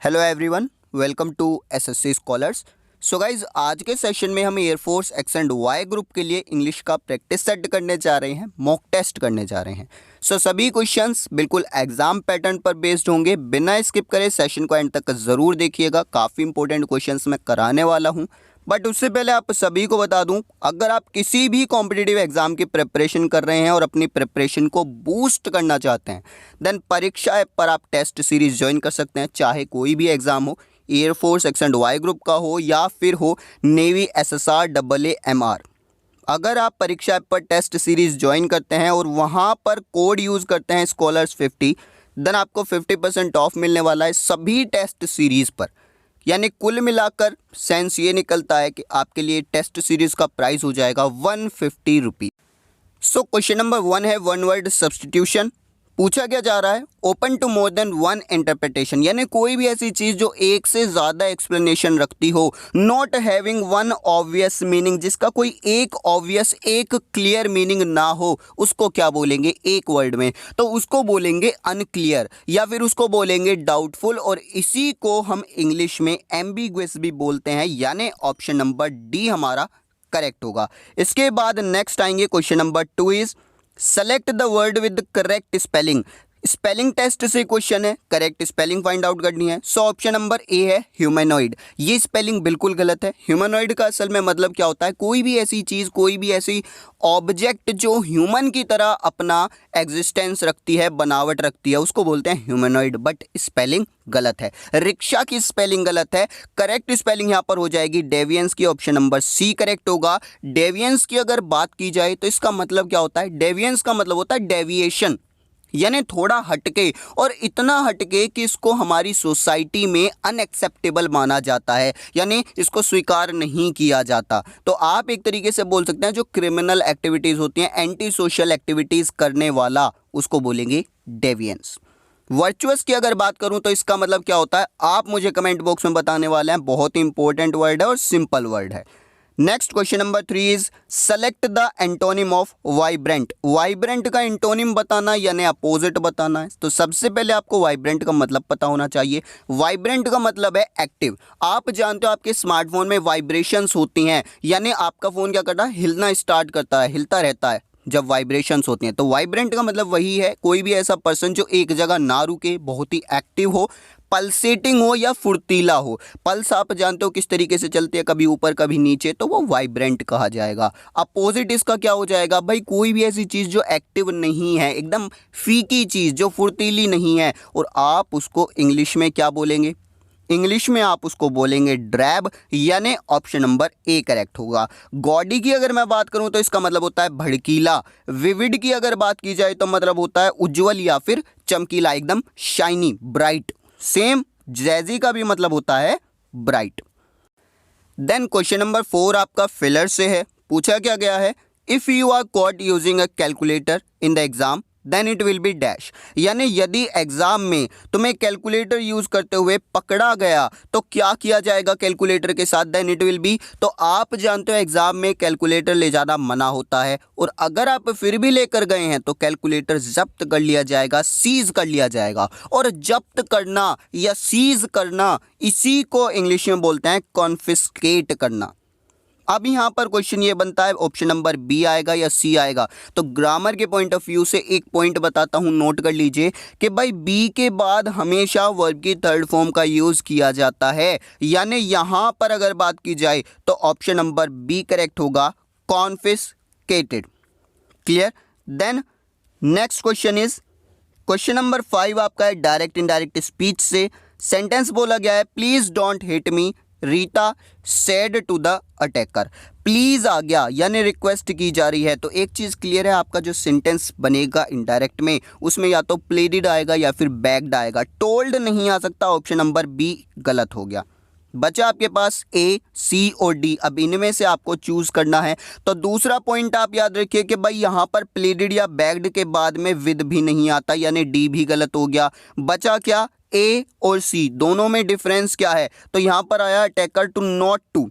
Hello everyone, welcome to SSC scholars. So guys, आज के session में हम Air Force X and Y group के लिए इंग्लिश का प्रैक्टिस सेट करने जा रहे हैं, मॉक टेस्ट करने जा रहे हैं। सो सभी क्वेश्चंस बिल्कुल एग्जाम पैटर्न पर बेस्ड होंगे। बिना स्किप करे सेशन को एंड तक ज़रूर देखिएगा, काफ़ी इंपॉर्टेंट क्वेश्चंस मैं कराने वाला हूँ। बट उससे पहले आप सभी को बता दूं, अगर आप किसी भी कॉम्पिटिटिव एग्जाम की प्रिपरेशन कर रहे हैं और अपनी प्रिपरेशन को बूस्ट करना चाहते हैं, देन परीक्षा ऐप पर आप टेस्ट सीरीज ज्वाइन कर सकते हैं। चाहे कोई भी एग्जाम हो, Air Force X and Y group का हो या फिर हो नेवी SSR AAMR। अगर आप परीक्षा ऐप पर टेस्ट सीरीज ज्वाइन करते हैं और वहां पर कोड यूज़ करते हैं स्कॉलर्स50, देन आपको 50% ऑफ मिलने वाला है सभी टेस्ट सीरीज पर। यानी कुल मिलाकर सेंस ये निकलता है कि आपके लिए टेस्ट सीरीज का प्राइस हो जाएगा 150 रुपीज़। सो क्वेश्चन नंबर 1 है वन वर्ड सब्सटीट्यूशन। पूछा क्या जा रहा है, open to more than one interpretation, यानी कोई भी ऐसी चीज़ जो एक से ज़्यादा एक्सप्लेनेशन रखती हो, not having one obvious meaning, जिसका कोई एक ऑब्वियस एक क्लियर मीनिंग ना हो, उसको क्या बोलेंगे एक वर्ड में? तो उसको बोलेंगे अनक्लियर या फिर उसको बोलेंगे डाउटफुल, और इसी को हम इंग्लिश में एम्बिगुअस भी बोलते हैं। यानी ऑप्शन नंबर डी हमारा करेक्ट होगा। इसके बाद नेक्स्ट आएंगे question number 2 is select the word with correct spelling. Spelling test से क्वेश्चन है, करेक्ट स्पेलिंग फाइंड आउट करनी है। सो ऑप्शन नंबर ए है ह्यूमैनॉइड। ये स्पेलिंग बिल्कुल गलत है। ह्यूमैनॉइड का असल में मतलब क्या होता है, कोई भी ऐसी चीज़, कोई भी ऐसी ऑब्जेक्ट जो ह्यूमन की तरह अपना एग्जिस्टेंस रखती है, बनावट रखती है, उसको बोलते हैं ह्यूमैनॉइड। बट स्पेलिंग गलत है। रिक्शा की स्पेलिंग गलत है। करेक्ट स्पेलिंग यहाँ पर हो जाएगी डेवियंस की, ऑप्शन नंबर सी करेक्ट होगा। डेवियंस की अगर बात की जाए तो इसका मतलब क्या होता है, डेवियंस का मतलब होता है डेविएशन, यानी थोड़ा हटके, और इतना हटके कि इसको हमारी सोसाइटी में अनएक्सेप्टेबल माना जाता है, यानी इसको स्वीकार नहीं किया जाता। तो आप एक तरीके से बोल सकते हैं जो क्रिमिनल एक्टिविटीज़ होती हैं, एंटी सोशल एक्टिविटीज़ करने वाला, उसको बोलेंगे डेविएंस। वर्चुअस की अगर बात करूं तो इसका मतलब क्या होता है, आप मुझे कमेंट बॉक्स में बताने वाले हैं। बहुत ही इंपॉर्टेंट वर्ड है और सिंपल वर्ड है। Next question number 3 is select the antonym of vibrant. Vibrant का एंटोनिम बताना यानी अपोजिट बताना है। तो सबसे पहले आपको वाइब्रेंट का मतलब पता होना चाहिए। वाइब्रेंट का मतलब है एक्टिव। आप जानते हो आपके स्मार्टफोन में वाइब्रेशंस होती हैं, यानी आपका फ़ोन क्या करता है, हिलना स्टार्ट करता है, हिलता रहता है जब वाइब्रेशंस होती हैं। तो वाइब्रेंट का मतलब वही है, कोई भी ऐसा पर्सन जो एक जगह ना रुके, बहुत ही एक्टिव हो, पल्सेटिंग हो या फुर्तीला हो। पल्स आप जानते हो किस तरीके से चलती है, कभी ऊपर कभी नीचे, तो वो वाइब्रेंट कहा जाएगा। अपोजिट इसका क्या हो जाएगा भाई, कोई भी ऐसी चीज़ जो एक्टिव नहीं है, एकदम फीकी चीज़ जो फुर्तीली नहीं है, और आप उसको इंग्लिश में क्या बोलेंगे, इंग्लिश में आप उसको बोलेंगे ड्रैब, यानी ऑप्शन नंबर ए करेक्ट होगा। गॉडी की अगर मैं बात करूं तो इसका मतलब होता है भड़कीला। विविड की अगर बात की जाए तो मतलब होता है उज्जवल या फिर चमकीला, एकदम शाइनी, ब्राइट। सेम जैजी का भी मतलब होता है ब्राइट। देन क्वेश्चन नंबर 4 आपका फिलर से है। पूछा क्या गया है, if you are caught using a calculator in the exam then it will be dash, यानी यदि एग्जाम में तुम्हें कैलकुलेटर यूज करते हुए पकड़ा गया तो क्या किया जाएगा कैलकुलेटर के साथ, देन इट विल बी। तो आप जानते हो एग्जाम में कैलकुलेटर ले जाना मना होता है, और अगर आप फिर भी लेकर गए हैं तो कैलकुलेटर जब्त कर लिया जाएगा, सीज कर लिया जाएगा। और जब्त करना या सीज करना, इसी को इंग्लिश में बोलते हैं कॉन्फिस्केट करना। अब यहाँ पर क्वेश्चन ये बनता है, ऑप्शन नंबर बी आएगा या सी आएगा। तो ग्रामर के पॉइंट ऑफ व्यू से एक पॉइंट बताता हूँ, नोट कर लीजिए कि भाई बी के बाद हमेशा वर्ब की थर्ड फॉर्म का यूज़ किया जाता है, यानी यहाँ पर अगर बात की जाए तो ऑप्शन नंबर बी करेक्ट होगा, confiscated. Clear. Then next question is question number 5 आपका है डायरेक्ट इनडायरेक्ट स्पीच से। सेंटेंस बोला गया है, please don't hit me, Rita said to the attacker. Please आ गया, यानी रिक्वेस्ट की जा रही है। तो एक चीज़ क्लियर है, आपका जो सेंटेंस बनेगा इनडायरेक्ट में, उसमें या तो प्लेडेड आएगा या फिर बैग्ड आएगा, टोल्ड नहीं आ सकता। ऑप्शन नंबर बी गलत हो गया। बचा आपके पास ए, सी और डी। अब इनमें से आपको चूज करना है। तो दूसरा पॉइंट आप याद रखिए कि भाई यहाँ पर प्लेडेड या बैग्ड के बाद में विद भी नहीं आता, यानी डी भी गलत हो गया। बचा क्या, ए और सी, दोनों में डिफरेंस क्या है? तो यहाँ पर आया अटैकर टू नॉट टू,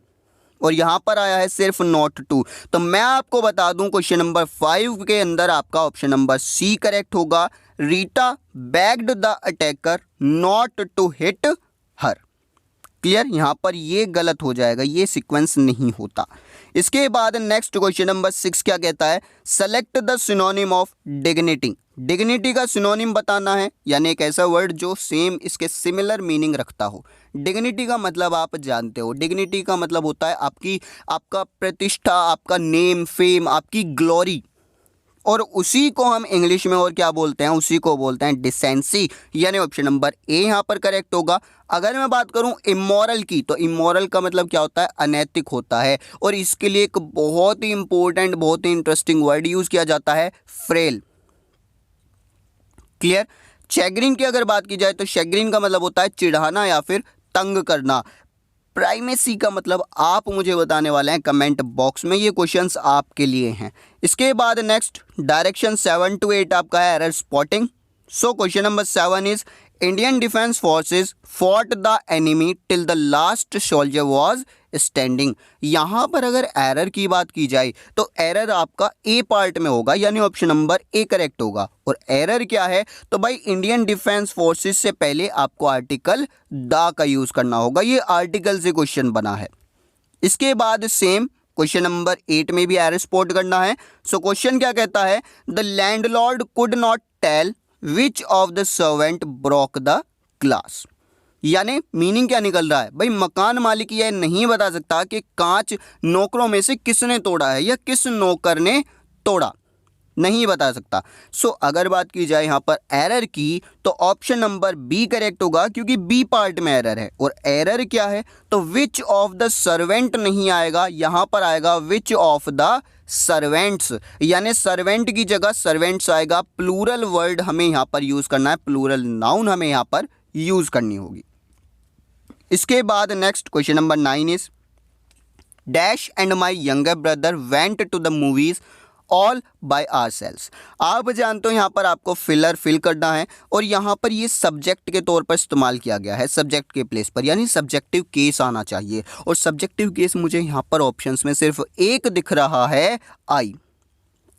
और यहाँ पर आया है सिर्फ नॉट टू। तो मैं आपको बता दूं क्वेश्चन नंबर 5 के अंदर आपका ऑप्शन नंबर सी करेक्ट होगा। Rita begged the attacker not to hit her. Clear, यहाँ पर ये गलत हो जाएगा, ये सीक्वेंस नहीं होता। इसके बाद नेक्स्ट क्वेश्चन नंबर 6 क्या कहता है, select the synonym of dignity. Dignity का सिनोनिम बताना है, यानी एक ऐसा वर्ड जो सेम इसके सिमिलर मीनिंग रखता हो। डिग्निटी का मतलब आप जानते हो, डिग्निटी का मतलब होता है आपका प्रतिष्ठा, आपका नेम, फेम, आपकी ग्लोरी, और उसी को हम इंग्लिश में और क्या बोलते हैं, उसी को बोलते हैं डिसेंसी, यानी ऑप्शन नंबर ए यहाँ पर करेक्ट होगा। अगर मैं बात करूँ इमोरल की, तो इमोरल का मतलब क्या होता है, अनैतिक होता है, और इसके लिए एक बहुत ही इंपॉर्टेंट, बहुत ही इंटरेस्टिंग वर्ड यूज किया जाता है, फ्रेल। क्लियर। चैग्रीन की अगर बात की जाए तो चैग्रीन का मतलब होता है चिढ़ाना या फिर तंग करना। प्राइमेसी का मतलब आप मुझे बताने वाले हैं कमेंट बॉक्स में, ये क्वेश्चंस आपके लिए हैं। इसके बाद नेक्स्ट डायरेक्शन 7 to 8 आपका है error spotting. So question number 7 is Indian defence forces fought the enemy till the last soldier was standing. यहाँ पर अगर एरर की बात की जाए तो एरर आपका ए पार्ट में होगा, यानी ऑप्शन नंबर ए करेक्ट होगा। और एरर क्या है, तो भाई इंडियन डिफेंस फोर्सेस से पहले आपको आर्टिकल द का यूज करना होगा, ये आर्टिकल से क्वेश्चन बना है। इसके बाद सेम क्वेश्चन नंबर 8 में भी एरर स्पॉट करना है। सो क्वेश्चन क्या कहता है, the landlord could not tell which of the servant broke the glass. यानी मीनिंग क्या निकल रहा है, भाई मकान मालिक यह नहीं बता सकता कि कांच नौकरों में से किसने तोड़ा है या किस नौकर ने तोड़ा, नहीं बता सकता। सो अगर बात की जाए यहाँ पर एरर की, तो ऑप्शन नंबर बी करेक्ट होगा, क्योंकि बी पार्ट में एरर है। और एरर क्या है, तो विच ऑफ द सर्वेंट नहीं आएगा, यहाँ पर आएगा विच ऑफ द सर्वेंट्स, यानी सर्वेंट की जगह सर्वेंट्स आएगा। प्लूरल वर्ड हमें यहाँ पर यूज करना है, प्लूरल नाउन हमें यहाँ पर यूज करनी होगी। इसके बाद next question number 9 is dash and my younger brother went to the movies all by ourselves. आप जानते हो यहाँ पर आपको फिलर फिल करना है, और यहाँ पर ये सब्जेक्ट के तौर पर इस्तेमाल किया गया है, सब्जेक्ट के प्लेस पर, यानी सब्जेक्टिव केस आना चाहिए। और सब्जेक्टिव केस मुझे यहाँ पर ऑप्शंस में सिर्फ एक दिख रहा है,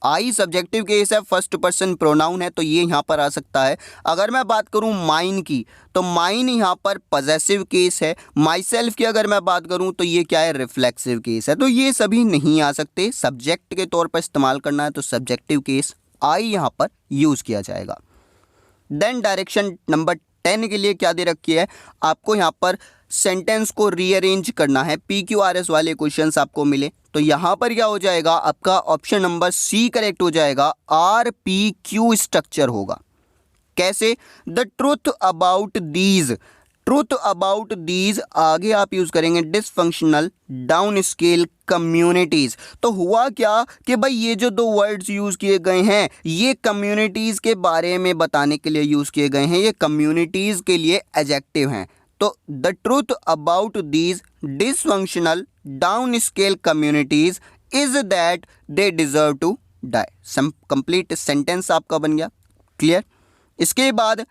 आई सब्जेक्टिव केस है, फर्स्ट पर्सन प्रोनाउन है, तो ये यहाँ पर आ सकता है। अगर मैं बात करूँ माइन की, तो माइन यहाँ पर पजेसिव केस है। माई सेल्फ की अगर मैं बात करूँ तो ये क्या है, रिफ्लेक्सिव केस है। तो ये सभी नहीं आ सकते, सब्जेक्ट के तौर पर इस्तेमाल करना है तो सब्जेक्टिव केस आई यहाँ पर यूज किया जाएगा। देन डायरेक्शन नंबर 10 के लिए क्या दे रखी है, आपको यहाँ पर सेंटेंस को रीअरेंज करना है। PQRS वाले क्वेश्चंस आपको मिले, तो यहाँ पर क्या हो जाएगा, आपका ऑप्शन नंबर सी करेक्ट हो जाएगा, RPQ स्ट्रक्चर होगा। कैसे, the truth about these, truth about these आगे आप यूज करेंगे डिसफंक्शनल डाउन स्केल कम्युनिटीज। तो हुआ क्या कि भाई ये जो दो वर्ड्स यूज किए गए हैं, ये कम्युनिटीज के बारे में बताने के लिए यूज किए गए हैं, ये कम्युनिटीज के लिए एडजेक्टिव हैं। तो the truth about these dysfunctional down scale communities is that they deserve to die. सम कंप्लीट सेंटेंस आपका बन गया। क्लियर। इसके बाद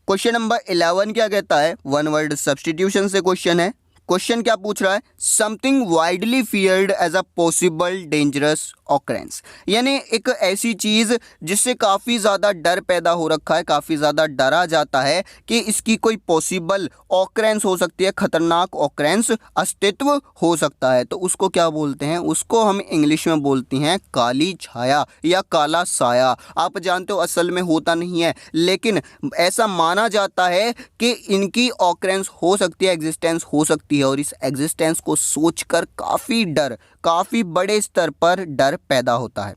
क्वेश्चन नंबर 11 क्या कहता है, वन वर्ड सब्स्टिट्यूशन से क्वेश्चन है। क्वेश्चन क्या पूछ रहा है, something widely feared as a possible dangerous occurrence, यानी एक ऐसी चीज़ जिससे काफ़ी ज़्यादा डर पैदा हो रखा है, काफ़ी ज़्यादा डरा जाता है कि इसकी कोई पॉसिबल ऑकरेंस हो सकती है, खतरनाक ऑकरेंस अस्तित्व हो सकता है। तो उसको क्या बोलते हैं, उसको हम इंग्लिश में बोलती हैं काली छाया या काला साया। आप जानते हो असल में होता नहीं है, लेकिन ऐसा माना जाता है कि इनकी ऑकरेंस हो सकती है, एग्जिस्टेंस हो सकती है, और इस एग्जिस्टेंस को सोचकर काफ़ी डर, काफ़ी बड़े स्तर पर डर पैदा होता है।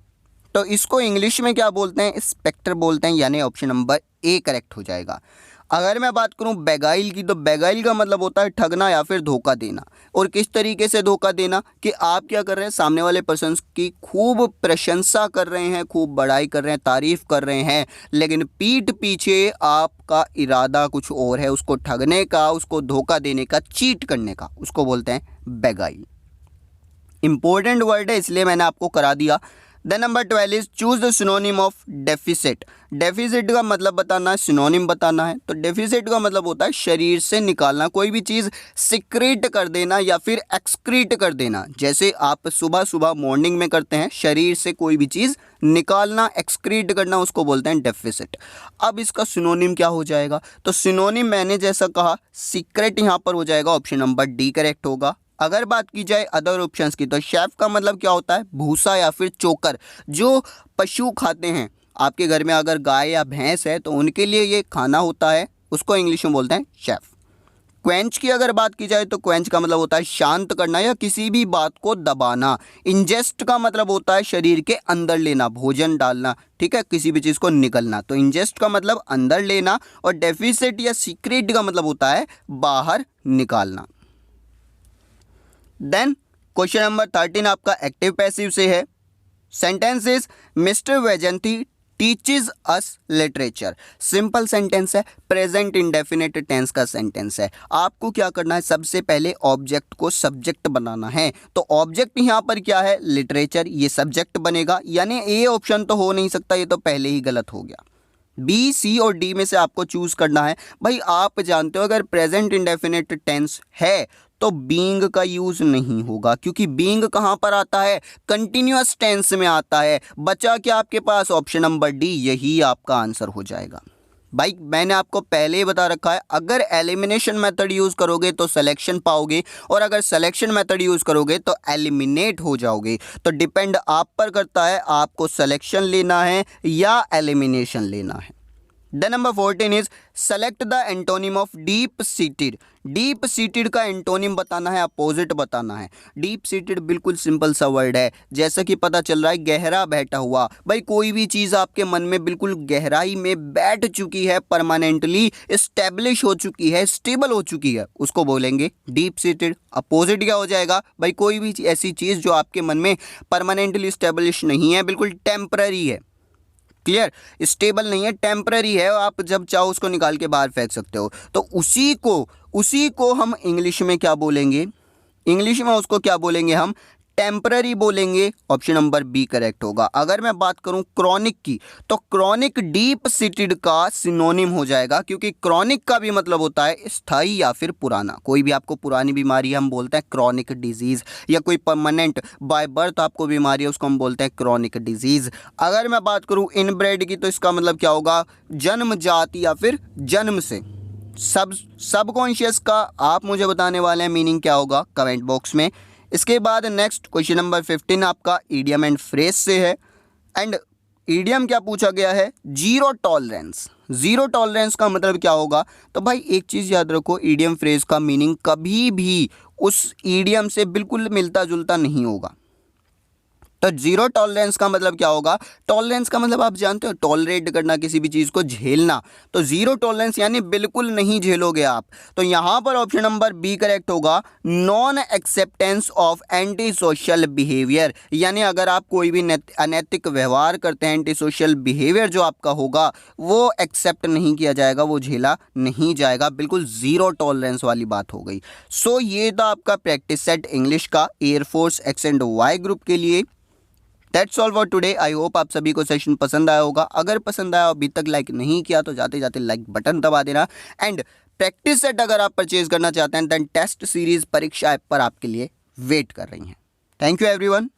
तो इसको इंग्लिश में क्या बोलते हैं, स्पेक्टर बोलते हैं, यानी ऑप्शन नंबर ए करेक्ट हो जाएगा। अगर मैं बात करूं बेगाइल की, तो बेगाइल का मतलब होता है ठगना या फिर धोखा देना। और किस तरीके से धोखा देना, कि आप क्या कर रहे हैं, सामने वाले पर्सन की खूब प्रशंसा कर रहे हैं, खूब बड़ाई कर रहे हैं, तारीफ कर रहे हैं, लेकिन पीठ पीछे आपका इरादा कुछ और है, उसको ठगने का, उसको धोखा देने का, चीट करने का, उसको बोलते हैं बेगाइल। इंपॉर्टेंट वर्ड है इसलिए मैंने आपको करा दिया। Then number 12 is choose the synonym of deficit. Deficit का मतलब बताना है, सिनोनिम बताना है। तो डेफिसिट का मतलब होता है शरीर से निकालना, कोई भी चीज़ सिक्रीट कर देना या फिर एक्सक्रीट कर देना। जैसे आप सुबह सुबह मॉर्निंग में करते हैं, शरीर से कोई भी चीज़ निकालना, एक्सक्रीट करना, उसको बोलते हैं डेफिसिट। अब इसका सिनोनिम क्या हो जाएगा? तो सिनोनिम मैंने जैसा कहा सीक्रेट यहाँ पर हो जाएगा, ऑप्शन नंबर डी करेक्ट होगा। अगर बात की जाए अदर ऑप्शंस की, तो शेफ का मतलब क्या होता है? भूसा या फिर चोकर, जो पशु खाते हैं। आपके घर में अगर गाय या भैंस है तो उनके लिए ये खाना होता है, उसको इंग्लिश में बोलते हैं शेफ। क्वेंच की अगर बात की जाए तो क्वेंच का मतलब होता है शांत करना या किसी भी बात को दबाना। इंजेस्ट का मतलब होता है शरीर के अंदर लेना, भोजन डालना, ठीक है, किसी भी चीज़ को निकलना। तो इंजेस्ट का मतलब अंदर लेना और डेफिसिट या सीक्रेट का मतलब होता है बाहर निकालना। देन क्वेश्चन नंबर 13 आपका एक्टिव पैसिव से है। Sentence is Mister Vaijanti teaches us literature. Simple sentence है, प्रेजेंट इंडेफिनिट टेंस का सेंटेंस है। आपको क्या करना है? सबसे पहले ऑब्जेक्ट को सब्जेक्ट बनाना है। तो ऑब्जेक्ट यहाँ पर क्या है? लिटरेचर, ये सब्जेक्ट बनेगा, यानी ए ऑप्शन तो हो नहीं सकता, ये तो पहले ही गलत हो गया। बी, सी और डी में से आपको चूज करना है। भाई आप जानते हो अगर प्रेजेंट इंडेफिनिट टेंस है तो बीइंग का यूज नहीं होगा, क्योंकि बीइंग कहाँ पर आता है? कंटिन्यूअस टेंस में आता है। बचा क्या आपके पास? ऑप्शन नंबर डी, यही आपका आंसर हो जाएगा। भाई मैंने आपको पहले ही बता रखा है, अगर एलिमिनेशन मेथड यूज करोगे तो सिलेक्शन पाओगे, और अगर सिलेक्शन मेथड यूज करोगे तो एलिमिनेट हो जाओगे। तो डिपेंड आप पर करता है, आपको सिलेक्शन लेना है या एलिमिनेशन लेना है। The number 14 is select the antonym of deep seated. Deep seated का एंटोनिम बताना है, अपोजिट बताना है। डीप सीटेड बिल्कुल सिंपल सा वर्ड है, जैसा कि पता चल रहा है गहरा बैठा हुआ। भाई कोई भी चीज़ आपके मन में बिल्कुल गहराई में बैठ चुकी है, परमानेंटली स्टेब्लिश हो चुकी है, स्टेबल हो चुकी है, उसको बोलेंगे डीप सीटेड। अपोजिट क्या हो जाएगा? भाई कोई भी ऐसी चीज़ जो आपके मन में परमानेंटली स्टेब्लिश नहीं है, बिल्कुल टेम्पररी है। क्लियर? स्टेबल नहीं है, टेम्पररी है, आप जब चाहो उसको निकाल के बाहर फेंक सकते हो। तो उसी को हम इंग्लिश में क्या बोलेंगे? इंग्लिश में उसको क्या बोलेंगे? हम टेम्पररी बोलेंगे। ऑप्शन नंबर बी करेक्ट होगा। अगर मैं बात करूं क्रॉनिक की, तो क्रॉनिक डीप सीटेड का सिनोनिम हो जाएगा, क्योंकि क्रॉनिक का भी मतलब होता है स्थायी या फिर पुराना। कोई भी आपको पुरानी बीमारी है हम बोलते हैं क्रॉनिक डिजीज, या कोई परमानेंट बाय बर्थ आपको बीमारी है उसको हम बोलते हैं क्रॉनिक डिजीज। अगर मैं बात करूं इनब्रेड की, तो इसका मतलब क्या होगा? जन्मजात या फिर जन्म से। सबकॉन्शियस का आप मुझे बताने वाले हैं मीनिंग क्या होगा कमेंट बॉक्स में। इसके बाद नेक्स्ट क्वेश्चन नंबर 15 आपका ईडियम एंड फ्रेज से है। एंड ईडियम क्या पूछा गया है? Zero tolerance. जीरो टॉलरेंस का मतलब क्या होगा? तो भाई एक चीज़ याद रखो, ईडियम फ्रेज का मीनिंग कभी भी उस ईडियम से बिल्कुल मिलता जुलता नहीं होगा। तो जीरो टॉलरेंस का मतलब क्या होगा? टॉलरेंस का मतलब आप जानते हो, टॉलरेट करना, किसी भी चीज़ को झेलना। तो जीरो टॉलरेंस यानी बिल्कुल नहीं झेलोगे आप। तो यहाँ पर ऑप्शन नंबर बी करेक्ट होगा, non acceptance of anti social behaviour. यानी अगर आप कोई भी अनैतिक व्यवहार करते हैं, एंटी सोशल बिहेवियर जो आपका होगा वो एक्सेप्ट नहीं किया जाएगा, वो झेला नहीं जाएगा। बिल्कुल जीरो टॉलरेंस वाली बात हो गई। सो ये था आपका प्रैक्टिस सेट इंग्लिश का Air Force X and Y group के लिए। That's all for today. I hope आप सभी को सेशन पसंद आया होगा। अगर पसंद आया, अभी तक लाइक नहीं किया तो जाते जाते लाइक बटन दबा देना। एंड प्रैक्टिस सेट अगर आप परचेज करना चाहते हैं, देन टेस्ट सीरीज परीक्षा ऐप पर आपके लिए वेट कर रही हैं। Thank you everyone.